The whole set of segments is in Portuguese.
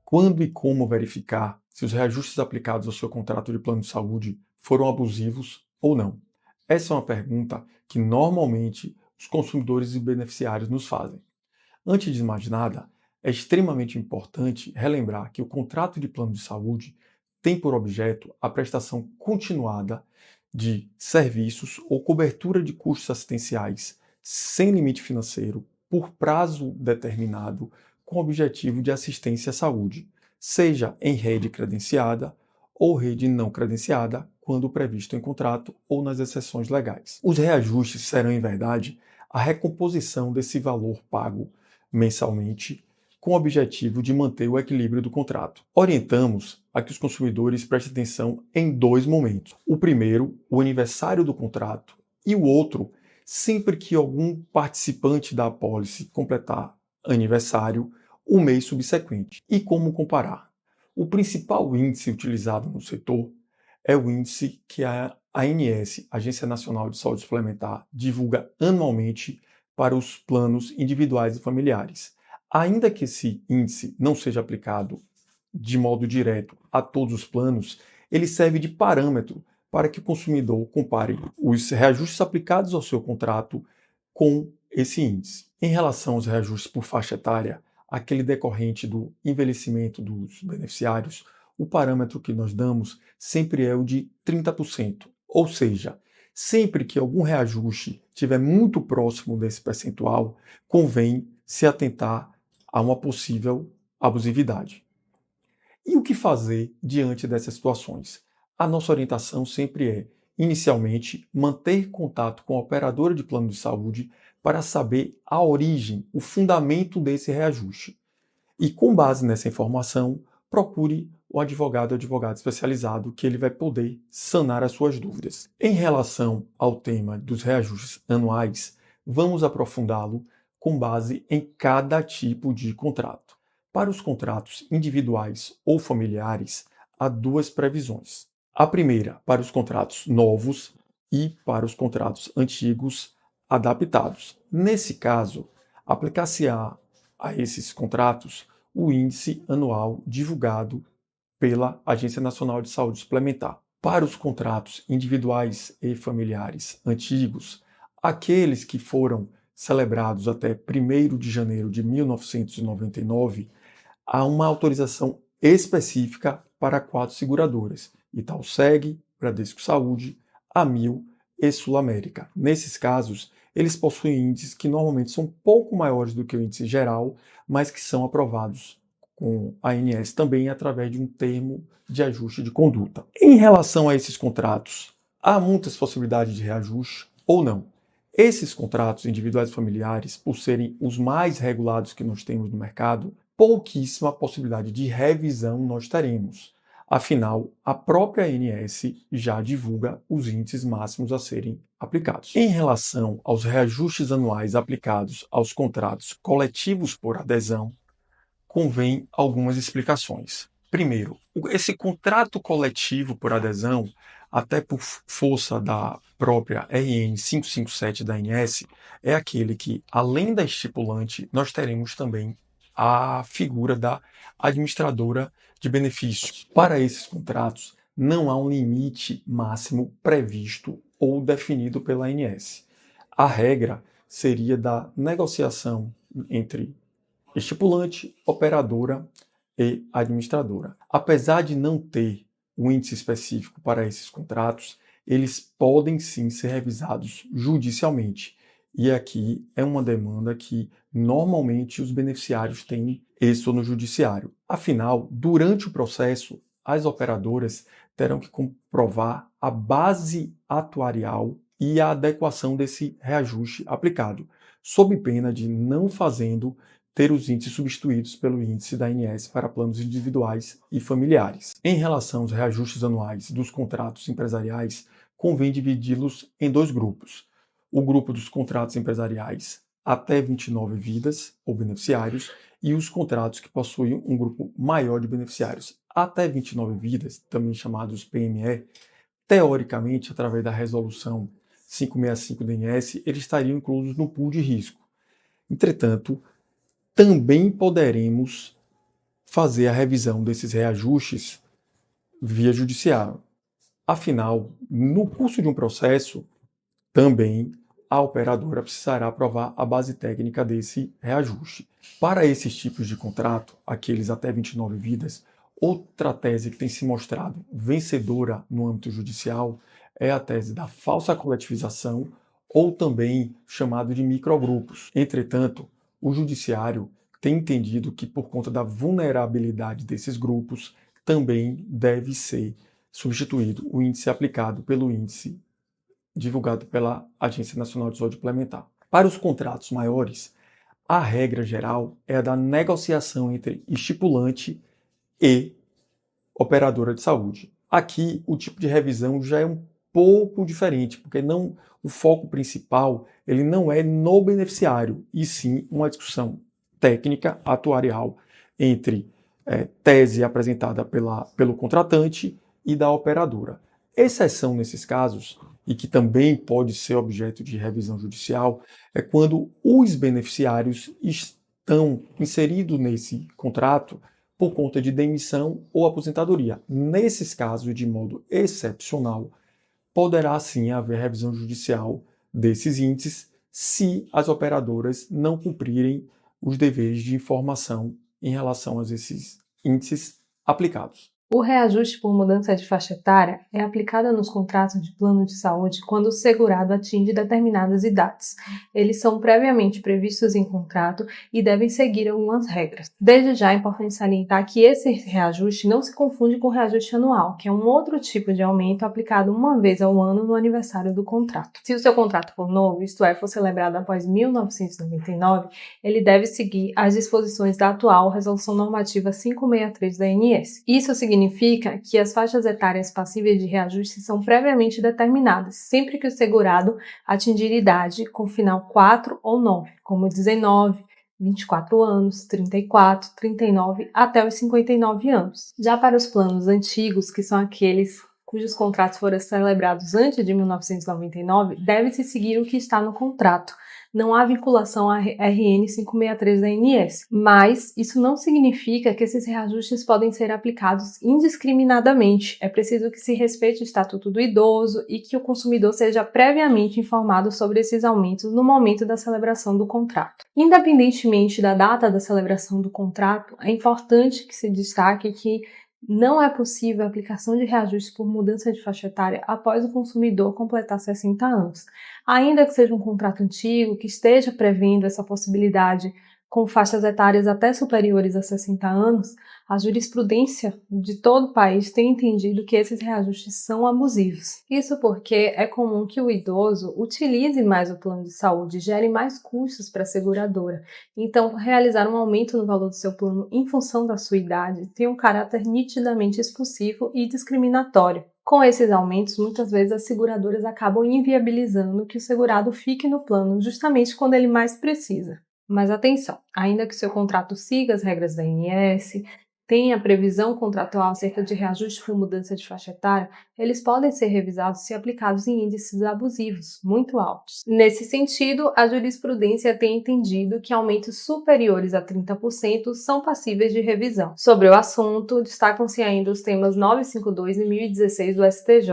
Quando e como verificar se os reajustes aplicados ao seu contrato de plano de saúde foram abusivos ou não? Essa é uma pergunta que normalmente os consumidores e beneficiários nos fazem. Antes de mais nada, é extremamente importante relembrar que o contrato de plano de saúde tem por objeto a prestação continuada de serviços ou cobertura de custos assistenciais sem limite financeiro por prazo determinado com o objetivo de assistência à saúde, seja em rede credenciada ou rede não credenciada, quando previsto em contrato ou nas exceções legais. Os reajustes serão, em verdade, a recomposição desse valor pago mensalmente, com o objetivo de manter o equilíbrio do contrato. Orientamos a que os consumidores prestem atenção em dois momentos. O primeiro, o aniversário do contrato, e o outro, sempre que algum participante da apólice completar aniversário, o mês subsequente. E como comparar? O principal índice utilizado no setor é o índice que a ANS, Agência Nacional de Saúde Suplementar, divulga anualmente para os planos individuais e familiares. Ainda que esse índice não seja aplicado de modo direto a todos os planos, ele serve de parâmetro para que o consumidor compare os reajustes aplicados ao seu contrato com esse índice. Em relação aos reajustes por faixa etária, aquele decorrente do envelhecimento dos beneficiários, o parâmetro que nós damos sempre é o de 30%. Ou seja, sempre que algum reajuste estiver muito próximo desse percentual, convém se atentar a uma possível abusividade. E o que fazer diante dessas situações? A nossa orientação sempre é, inicialmente, manter contato com a operadora de plano de saúde para saber a origem, o fundamento desse reajuste. E com base nessa informação, procure o advogado ou advogado especializado, que ele vai poder sanar as suas dúvidas. Em relação ao tema dos reajustes anuais, vamos aprofundá-lo com base em cada tipo de contrato. Para os contratos individuais ou familiares, há duas previsões. A primeira, para os contratos novos e para os contratos antigos adaptados. Nesse caso, aplicar-se-á a esses contratos o índice anual divulgado pela Agência Nacional de Saúde Suplementar. Para os contratos individuais e familiares antigos, aqueles que foram celebrados até 1º de janeiro de 1999, há uma autorização específica para 4 seguradoras: Itaúseg, Bradesco Saúde, Amil e Sul América. Nesses casos, eles possuem índices que normalmente são um pouco maiores do que o índice geral, mas que são aprovados com a ANS também através de um termo de ajuste de conduta. Em relação a esses contratos, há muitas possibilidades de reajuste ou não. Esses contratos individuais e familiares, por serem os mais regulados que nós temos no mercado, pouquíssima possibilidade de revisão nós teremos. Afinal, a própria ANS já divulga os índices máximos a serem aplicados. Em relação aos reajustes anuais aplicados aos contratos coletivos por adesão, convém algumas explicações. Primeiro, esse contrato coletivo por adesão, até por força da própria RN 557 da ANS, é aquele que, além da estipulante, nós teremos também a figura da administradora de benefícios. Para esses contratos, não há um limite máximo previsto ou definido pela ANS. A regra seria da negociação entre estipulante, operadora e administradora. Apesar de não ter um índice específico para esses contratos, eles podem sim ser revisados judicialmente. E aqui é uma demanda que normalmente os beneficiários têm êxito no judiciário. Afinal, durante o processo, as operadoras terão que comprovar a base atuarial e a adequação desse reajuste aplicado, sob pena de, não fazendo, ter os índices substituídos pelo índice da ANS para planos individuais e familiares. Em relação aos reajustes anuais dos contratos empresariais, convém dividi-los em dois grupos. O grupo dos contratos empresariais até 29 vidas ou beneficiários e os contratos que possuem um grupo maior de beneficiários até 29 vidas, também chamados PME. Teoricamente, através da resolução 565 da ANS, eles estariam inclusos no pool de risco. Entretanto, também poderemos fazer a revisão desses reajustes via judiciário. Afinal, no curso de um processo, também a operadora precisará aprovar a base técnica desse reajuste. Para esses tipos de contrato, aqueles até 29 vidas, outra tese que tem se mostrado vencedora no âmbito judicial é a tese da falsa coletivização, ou também chamado de microgrupos. Entretanto, o judiciário tem entendido que, por conta da vulnerabilidade desses grupos, também deve ser substituído o índice aplicado pelo índice divulgado pela Agência Nacional de Saúde Suplementar. Para os contratos maiores, a regra geral é a da negociação entre estipulante e operadora de saúde. Aqui, o tipo de revisão já é um pouco diferente, porque o foco principal ele não é no beneficiário, e sim uma discussão técnica, atuarial, entre tese apresentada pelo contratante e da operadora. Exceção nesses casos, e que também pode ser objeto de revisão judicial, é quando os beneficiários estão inseridos nesse contrato por conta de demissão ou aposentadoria. Nesses casos, de modo excepcional, poderá sim haver revisão judicial desses índices se as operadoras não cumprirem os deveres de informação em relação a esses índices aplicados. O reajuste por mudança de faixa etária é aplicado nos contratos de plano de saúde quando o segurado atinge determinadas idades. Eles são previamente previstos em contrato e devem seguir algumas regras. Desde já é importante salientar que esse reajuste não se confunde com o reajuste anual, que é um outro tipo de aumento aplicado uma vez ao ano no aniversário do contrato. Se o seu contrato for novo, isto é, for celebrado após 1999, ele deve seguir as disposições da atual Resolução Normativa 563 da ANS. Isso significa que as faixas etárias passíveis de reajuste são previamente determinadas, sempre que o segurado atingir idade com final 4 ou 9, como 19, 24 anos, 34, 39 até os 59 anos. Já para os planos antigos, que são aqueles cujos contratos foram celebrados antes de 1999, deve-se seguir o que está no contrato. Não há vinculação à RN 563 da ANS, mas isso não significa que esses reajustes podem ser aplicados indiscriminadamente. É preciso que se respeite o Estatuto do Idoso e que o consumidor seja previamente informado sobre esses aumentos no momento da celebração do contrato. Independentemente da data da celebração do contrato, é importante que se destaque que não é possível a aplicação de reajustes por mudança de faixa etária após o consumidor completar 60 anos. Ainda que seja um contrato antigo, que esteja prevendo essa possibilidade com faixas etárias até superiores a 60 anos, a jurisprudência de todo o país tem entendido que esses reajustes são abusivos. Isso porque é comum que o idoso utilize mais o plano de saúde e gere mais custos para a seguradora. Então, realizar um aumento no valor do seu plano em função da sua idade tem um caráter nitidamente expulsivo e discriminatório. Com esses aumentos, muitas vezes as seguradoras acabam inviabilizando que o segurado fique no plano justamente quando ele mais precisa. Mas atenção, ainda que seu contrato siga as regras da ANS, tenha previsão contratual acerca de reajuste por mudança de faixa etária, eles podem ser revisados se aplicados em índices abusivos, muito altos. Nesse sentido, a jurisprudência tem entendido que aumentos superiores a 30% são passíveis de revisão. Sobre o assunto, destacam-se ainda os temas 952 e 1016 do STJ,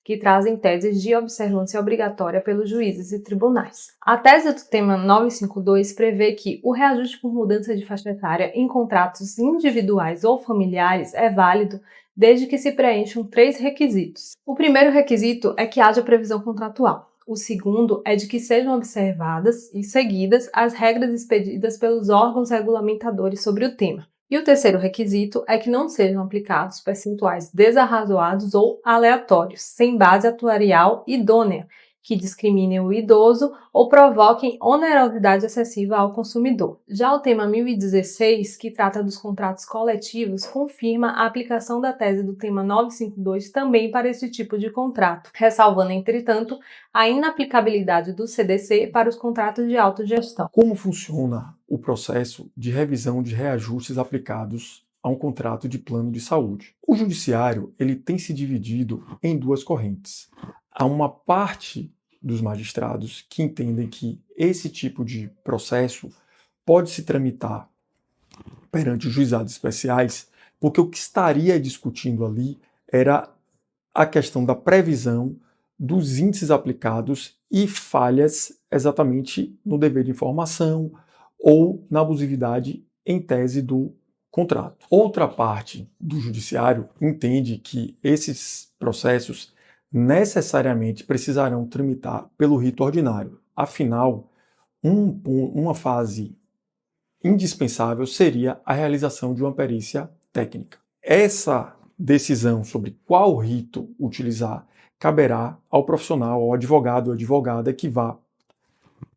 que trazem teses de observância obrigatória pelos juízes e tribunais. A tese do tema 952 prevê que o reajuste por mudança de faixa etária em contratos individuais ou familiares é válido desde que se preencham 3 requisitos. O primeiro requisito é que haja previsão contratual. O segundo é de que sejam observadas e seguidas as regras expedidas pelos órgãos regulamentadores sobre o tema. E o terceiro requisito é que não sejam aplicados percentuais desarrazoados ou aleatórios, sem base atuarial idônea, que discriminem o idoso ou provoquem onerosidade excessiva ao consumidor. Já o tema 1016, que trata dos contratos coletivos, confirma a aplicação da tese do tema 952 também para esse tipo de contrato, ressalvando, entretanto, a inaplicabilidade do CDC para os contratos de autogestão. Como funciona o processo de revisão de reajustes aplicados a um contrato de plano de saúde? O judiciário ele tem se dividido em 2 correntes. Há uma parte dos magistrados que entendem que esse tipo de processo pode se tramitar perante os juizados especiais, porque o que estaria discutindo ali era a questão da previsão dos índices aplicados e falhas exatamente no dever de informação ou na abusividade em tese do contrato. Outra parte do judiciário entende que esses processos necessariamente precisarão tramitar pelo rito ordinário. Afinal, uma fase indispensável seria a realização de uma perícia técnica. Essa decisão sobre qual rito utilizar caberá ao profissional, ao advogado ou advogada que vá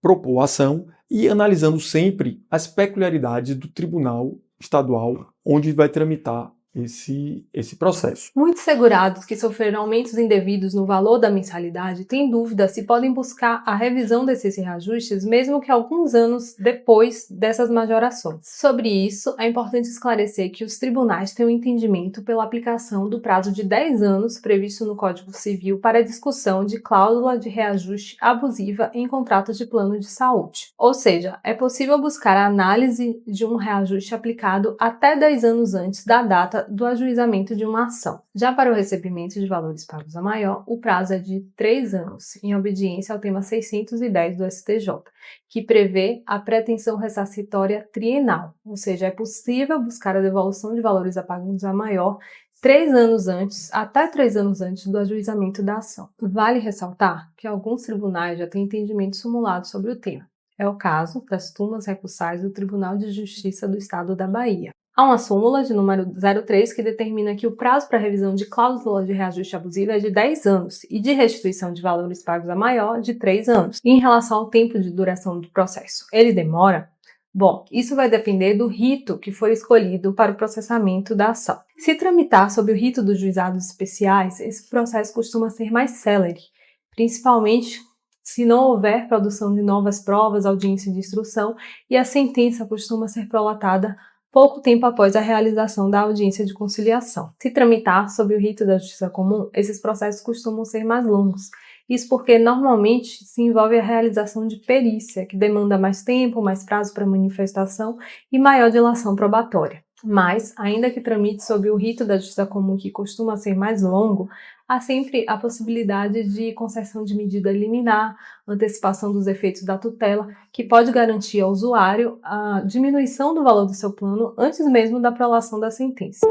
propor a ação e analisando sempre as peculiaridades do tribunal estadual onde vai tramitar esse processo. Muitos segurados que sofreram aumentos indevidos no valor da mensalidade têm dúvida se podem buscar a revisão desses reajustes, mesmo que alguns anos depois dessas majorações. Sobre isso, é importante esclarecer que os tribunais têm um entendimento pela aplicação do prazo de 10 anos previsto no Código Civil para a discussão de cláusula de reajuste abusiva em contratos de plano de saúde. Ou seja, é possível buscar a análise de um reajuste aplicado até 10 anos antes da data do ajuizamento de uma ação. Já para o recebimento de valores pagos a maior, o prazo é de 3 anos, em obediência ao tema 610 do STJ, que prevê a pretensão ressarcitória trienal, ou seja, é possível buscar a devolução de valores a pagos a maior 3 anos antes, até 3 anos antes do ajuizamento da ação. Vale ressaltar que alguns tribunais já têm entendimento simulado sobre o tema. É o caso das turmas recursais do Tribunal de Justiça do Estado da Bahia. Há uma súmula de número 03 que determina que o prazo para revisão de cláusula de reajuste abusiva é de 10 anos e de restituição de valores pagos a maior de 3 anos. E em relação ao tempo de duração do processo, ele demora? Bom, isso vai depender do rito que for escolhido para o processamento da ação. Se tramitar sob o rito dos juizados especiais, esse processo costuma ser mais célere, principalmente se não houver produção de novas provas, audiência de instrução, e a sentença costuma ser prolatada pouco tempo após a realização da audiência de conciliação. Se tramitar sob o rito da justiça comum, esses processos costumam ser mais longos. Isso porque normalmente se envolve a realização de perícia, que demanda mais tempo, mais prazo para manifestação e maior dilação probatória. Mas, ainda que tramite sob o rito da justiça comum, que costuma ser mais longo, há sempre a possibilidade de concessão de medida liminar, antecipação dos efeitos da tutela, que pode garantir ao usuário a diminuição do valor do seu plano antes mesmo da prolação da sentença.